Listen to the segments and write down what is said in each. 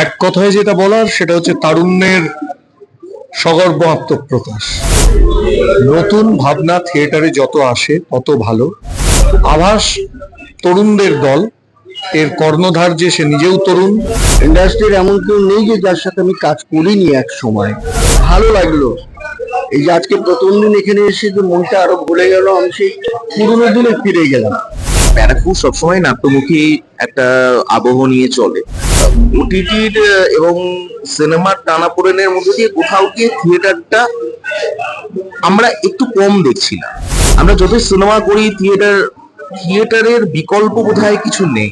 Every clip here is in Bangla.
এক কথায় যেটা বলার সেটা হচ্ছে তারুণ্যের সগর্ব আত্মপ্রকাশ। নতুন ভাবনা থিয়েটারে যত আসে তত ভালো। আভাস তরুণদের দল, এর কর্ণধার যে সে নিজেও তরুণ। ইন্ডাস্ট্রির এমন কেউ নেই যে যার সাথে আমি কাজ করিনি এক সময়। ভালো লাগলো এই যে আজকে প্রথম দিন এখানে এসে যে মনটা আরো ভুলে গেল, আমি সেই পুরোনো দিনে ফিরে গেলাম। ব্যারাকপুর সবসময় নাট্যমুখী একটা আবহ নিয়ে চলে। ওটিটির এবং সিনেমার টানাপোড়েনের মধ্যে দিয়ে কোথাও গিয়ে থিয়েটারটা আমরা একটু কম দেখছি না। আমরা যতই সিনেমা করি, থিয়েটারের বিকল্প বোধহয় কিছু নেই।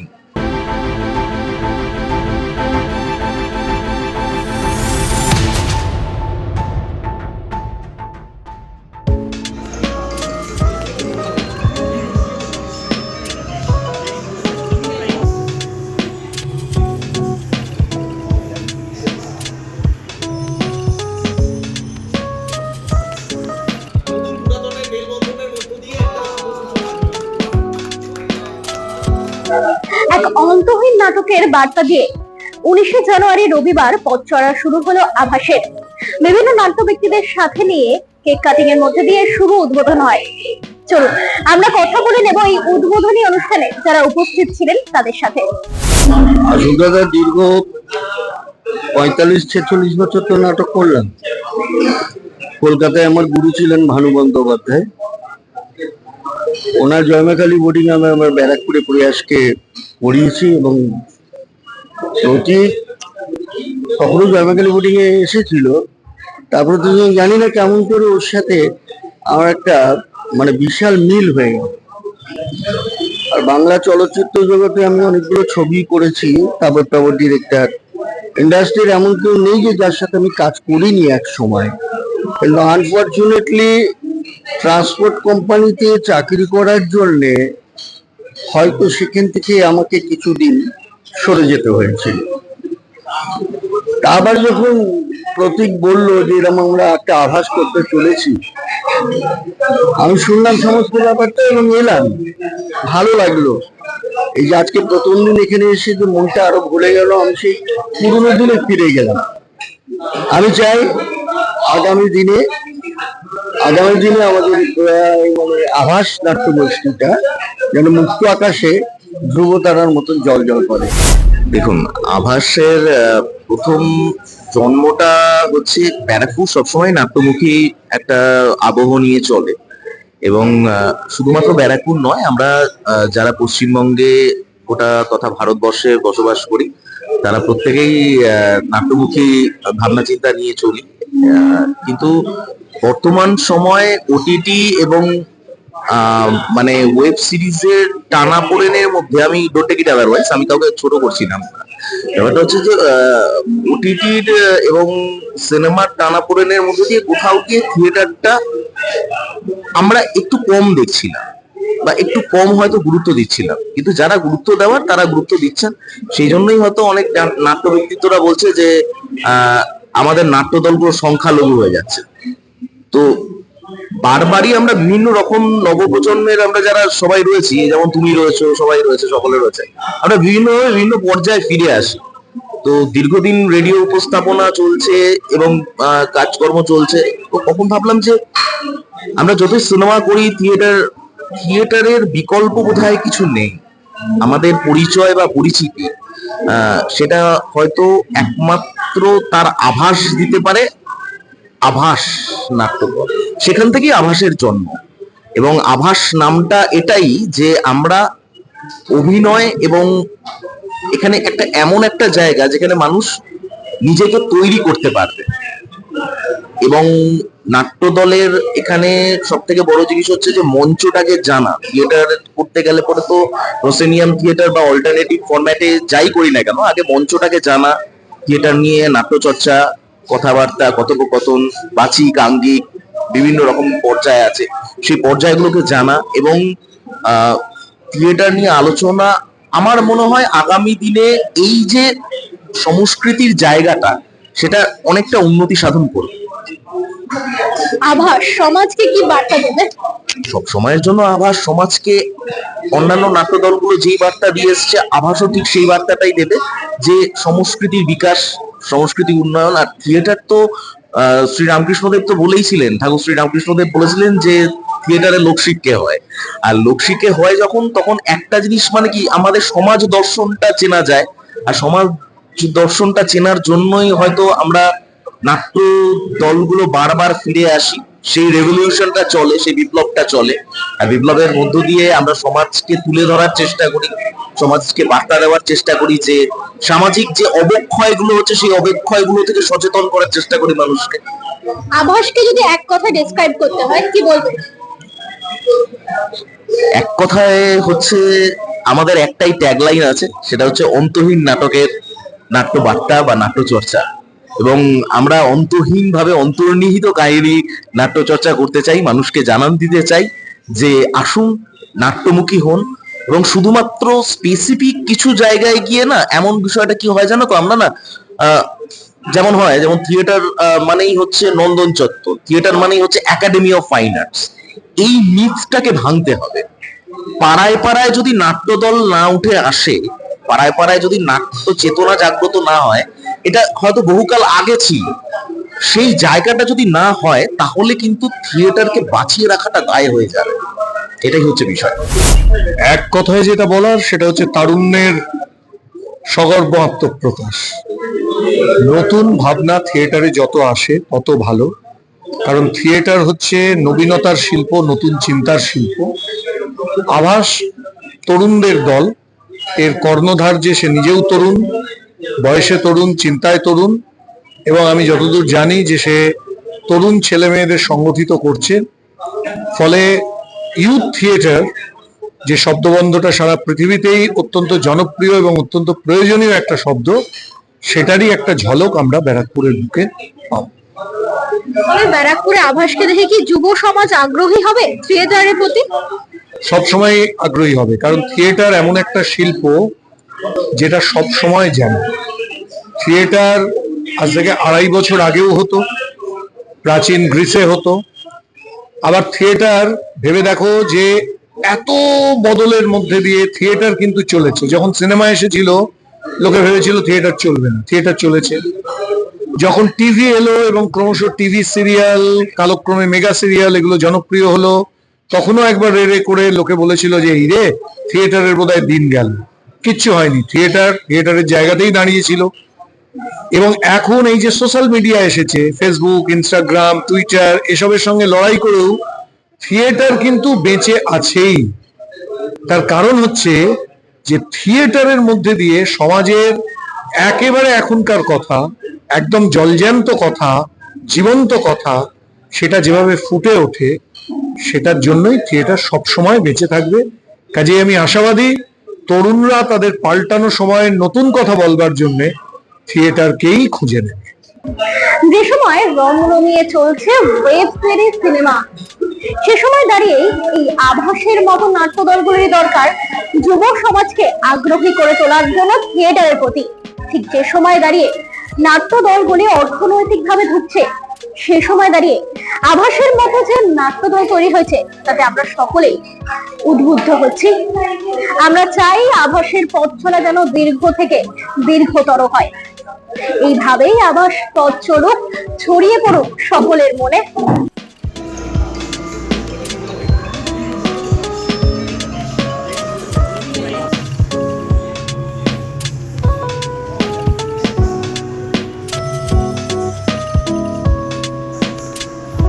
এক অন্তহীন নাটকের বার্তা দিয়ে 19শে জানুয়ারি রবিবার পথ চড়া শুরু হলো আভাসের। বিভিন্ন নাট্য ব্যক্তিদের সাথে নিয়ে কেক কাটিং এর মধ্যে দিয়ে শুভ উদ্বোধন হয়। চলুন আমরা কথা বলে নেব এই উদ্বোধনী অনুষ্ঠানে যারা উপস্থিত ছিলেন তাদের সাথে। দাদা দীর্ঘ 45-46 বছর তো নাটক করলাম। কলকাতায় আমার গুরু ছিলেন ভানু বন্দ্যোপাধ্যায়। ওনার জয়মাকালী বোর্ডিং আমি আমার ব্যারাকপুরে প্রয়াসকে পড়িয়েছি এবং প্রতি কখনো জয়মাকালী বোর্ডিং এ এসেছিল। তারপরে তো জানি না কেমন করে ওর সাথে আমার একটা মানে বিশাল মিল হয়ে গেল। আর বাংলা চলচ্চিত্র জগতে আমি অনেকগুলো ছবি করেছি, তারপর ডিরেক্টর। ইন্ডাস্ট্রির এমন কেউ নেই যে যার সাথে আমি কাজ করিনি এক সময়। কিন্তু আনফর্চুনেটলি ট্রান্সপোর্ট কোম্পানিতে চাকরি করার জন্যে হয়তো সেখান থেকে আমাকে কিছুদিন সরে যেতে হয়েছিল। তা আবার যখন প্রতীক বলল যে এরকম আমরা একটা আভাস করতে চলেছি, আমি শুনলাম সমস্ত ব্যাপারটা এবং এলাম। ভালো লাগলো এই যে আজকে প্রথম দিন এখানে এসে যে মনটা আরো ভুলে গেল, আমি সেই পুরোনো দিনে ফিরে গেলাম। আমি চাই আগামী দিনে আমাদের মানে আভাস নাট্য গোষ্ঠীটা যেন মুক্ত আকাশে ধ্রুব তারার মতন জল জল করে। দেখুন, আভাসের প্রথম জন্মটা হচ্ছে ব্যারাকপুর সবসময় নাট্যমুখী একটা আবহ নিয়ে চলে এবং শুধুমাত্র ব্যারাকপুর নয়, আমরা যারা পশ্চিমবঙ্গে গোটা তথা ভারতবর্ষে বসবাস করি তারা প্রত্যেকেই নাট্যমুখী ভাবনা চিন্তা নিয়ে চলি। কিন্তু বর্তমান সময়ে ওটিটি এবং মানে ওয়েব সিরিজের টানাপোড়েনের মধ্যে আমি ডোন্ট টেক ইট আদারওয়াইজ, আমি কাউকে ছোট করছি না। ব্যাপারটা হচ্ছে যে ওটিটির এবং সিনেমার টানাপোড়েনের মধ্যে দিয়ে কোথাও গিয়ে থিয়েটারটা আমরা একটু কম দেখছি না বা একটু কম হয়তো গুরুত্ব দিচ্ছিলাম। কিন্তু যারা গুরুত্ব দেওয়ার তারা গুরুত্ব দিচ্ছেন। সেই জন্যই হয়তো অনেক নাট্য ব্যক্তিত্বরা বলছে যে আমাদের নাট্যদলগুলো সংখ্যালঘু হয়ে যাচ্ছে। তো বারবারই আমরা বিভিন্ন রকম নবপ্রজন্মের আমরা যারা সবাই রয়েছি, যেমন তুমি রয়েছো, সবাই রয়েছে, সকলে রয়েছে, আমরা বিভিন্ন পর্যায়ে ফিরে আসি। তো দীর্ঘদিন রেডিও উপস্থাপনা চলছে এবং কাজকর্ম চলছে। তো কখন ভাবলাম যে আমরা যতই সিনেমা করি, থিয়েটারের বিকল্প বোধহয় কিছু নেই। আমাদের পরিচয় বা পরিচিতি সেটা হয়তো একমাত্র তার আভাস দিতে পারে আভাস নাট্যকর। সেখান থেকেই আভাসের জন্ম। এবং আভাস নামটা এটাই যে আমরা অভিনয় এবং এখানে এমন একটা জায়গা যেখানে মানুষ নিজেকে তৈরি করতে পারবে। এবং নাট্যদলের এখানে সব থেকে বড় জিনিস হচ্ছে যে মঞ্চটাকে জানা। থিয়েটার করতে গেলে পরে তো প্রসেনিয়াম থিয়েটার বা অল্টারনেটিভ ফরম্যাটে যাই করি না কেন, আগে মঞ্চটাকে জানা, থিয়েটার নিয়ে নাট্যচর্চা, কথাবার্তা, কথোপকথন, বাচিক, আঙ্গিক, বিভিন্ন রকম পর্যায় আছে, সেই পর্যায়গুলোকে জানা এবং থিয়েটার নিয়ে আলোচনা। আমার মনে হয় আগামী দিনে এই যে সংস্কৃতির জায়গাটা, সেটা অনেকটা উন্নতি সাধন করবে। আভাস সমাজকে কি বার্তা দেবে? সব সময়ের জন্য আভাস সমাজকে অন্যান্য নাট্য দলগুলো যেই বার্তা দিয়ে এসছে, আভাসও ঠিক সেই বার্তাটাই দেবে, যে সংস্কৃতির বিকাশ, সংস্কৃতি উন্নয়ন। আর থিয়েটার তো শ্রীরামকৃষ্ণদেব তো বলেইছিলেন, ঠাকুর শ্রীরামকৃষ্ণদেব বলেছিলেন যে থিয়েটারে লোকশিক্ষে হয়। আর লোকশিক্ষে হয় যখন, তখন একটা জিনিস মানে কি, আমাদের সমাজ দর্শনটা চেনা যায়। আর সমাজ দর্শনটা চেনার জন্যই হয়তো আমরা নাট্য দলগুলো বারবার ফিরে আসি, সেই রেভলিউশনটা চলে, সেই বিপ্লবটা চলে। আর বিপ্লবের মধ্য দিয়ে আমরা সমাজকে তুলে ধরার চেষ্টা করি, সমাজকে বার্তা দেওয়ার চেষ্টা করি, যে সামাজিক যে অবক্ষয়গুলো হচ্ছে সেই অবক্ষয়গুলো থেকে সচেতন করার চেষ্টা করি মানুষকে। আভাসকে যদি এক কথায় ডেসক্রাইব করতে হয় কি বলবেন? এক কথায় হচ্ছে, আমাদের একটাই ট্যাগলাইন আছে, সেটা হচ্ছে অন্তহীন নাটকের নাট্য বার্তা বা নাট্য চর্চা। এবং আমরা অন্তহীন ভাবে অন্তর্নিহিত কাহিনী নাট্য চর্চা করতে চাই, মানুষকে জানান দিতে চাই যে আসুন, নাট্যমুখী হন। এবং শুধুমাত্র স্পেসিফিক কিছু জায়গায় গিয়ে না, এমন বিষয়টা কি হয় জানো তো, আমরা না যেমন হয়, যেমন থিয়েটার মানেই হচ্ছে নন্দন চত্বর, থিয়েটার মানেই হচ্ছে একাডেমি অফ ফাইন আর্টস। এই মিথটাকে ভাঙতে হবে। পাড়ায় পাড়ায় যদি নাট্যদল না উঠে আসে, পাড়ায় পাড়ায় যদি নাট্য চেতনা জাগ্রত না হয়, এটা হয়তো বহুকাল আগে ছিল, সেই জায়গাটা যদি না হয়, তাহলে কিন্তু থিয়েটারকে বাঁচিয়ে রাখাটা দায় হয়ে যাবে। এটাই হচ্ছে বিষয়। এক কথায় যেটা বলার সেটা হচ্ছে তারুণ্যের সগর্ব আত্মপ্রকাশ। নতুন ভাবনা থিয়েটারে যত আসে তত ভালো, কারণ থিয়েটার হচ্ছে নবীনতার শিল্প, নতুন চিন্তার শিল্প। আভাস তরুণদের দল, এর কর্ণধার যে সে নিজেও তরুণ, বয়সে তরুণ, চিন্তায় তরুণ, এবং আমি যতদূর জানি যে সে তরুণ ছেলে মেয়েদের সংগঠিত করছে। ফলে ইউথ থিয়েটার যে শব্দবন্ধটা সারা পৃথিবীতেই অত্যন্ত জনপ্রিয় এবং অত্যন্ত প্রয়োজনীয় একটা শব্দ, সেটারই একটা ঝলক আমরা ব্যারাকপুরের বুকে পাবো। ব্যারাকপুরে আভাসকে দেখে কি যুব সমাজ আগ্রহী হবে থিয়েটারের প্রতি? সবসময় আগ্রহী হবে, কারণ থিয়েটার এমন একটা শিল্প যেটা সব সময় জানে। থিয়েটার আজ থেকে 2.5 বছর আগেও হতো, প্রাচীন গ্রিসে হতো। আবার থিয়েটার ভেবে দেখো যে এত বদলের মধ্যে দিয়ে থিয়েটার কিন্তু চলেছে। যখন সিনেমা এসেছিল লোকে ভেবেছিল থিয়েটার চলবে না, থিয়েটার চলেছে। যখন টিভি এলো এবং ক্রমশ টিভি সিরিয়াল, কালক্রমে মেগা সিরিয়াল এগুলো জনপ্রিয় হলো, তখনও একবার রে করে লোকে বলেছিল যে এই রে, থিয়েটারের বোধহয় দিন গেল। কিচ্ছু হয়নি, থিয়েটারের জায়গাতেই দাঁড়িয়েছিল। এবং এখন এই যে সোশ্যাল মিডিয়া এসেছে, ফেসবুক, ইনস্টাগ্রাম, টুইটার, এসবের সঙ্গে লড়াই করেও থিয়েটার কিন্তু বেঁচে আছেই। তার কারণ হচ্ছে যে থিয়েটারের মধ্যে দিয়ে সমাজের একেবারে এখনকার কথা, একদম জলজ্যান্ত কথা, জীবন্ত কথা, সেটা যেভাবে ফুটে ওঠে, সেটার জন্যই থিয়েটার সবসময় বেঁচে থাকবে। কাজেই আমি আশাবাদী তরুণরা তাদের পাল্টানো সময়ের নতুন কথা বলবার জন্য থিয়েটারকেই খুঁজে নেবে। যে সময় রমরমিয়ে চলছে ওয়েব সিরিজ, সিনেমা, সে সময় দাঁড়িয়ে এই আভাসের মতো নাট্য দলগুলির দরকার যুব সমাজকে আগ্রহী করে তোলার জন্য থিয়েটারের প্রতি। ঠিক যে সময় দাঁড়িয়ে নাট্য দলগুলি অর্থনৈতিকভাবে ধুঁকছে, সে সময় দাঁড়িয়ে আভাসের মতো যে নাট্য দল তৈরি হয়েছে, তাতে আমরা সকলেই উদ্বুদ্ধ হচ্ছি। আমরা চাই আভাসের পথ চলা যেন দীর্ঘ থেকে দীর্ঘতর হয়। এইভাবেই আভাস পথ চলুক, ছড়িয়ে পড়ুক সকলের মনে।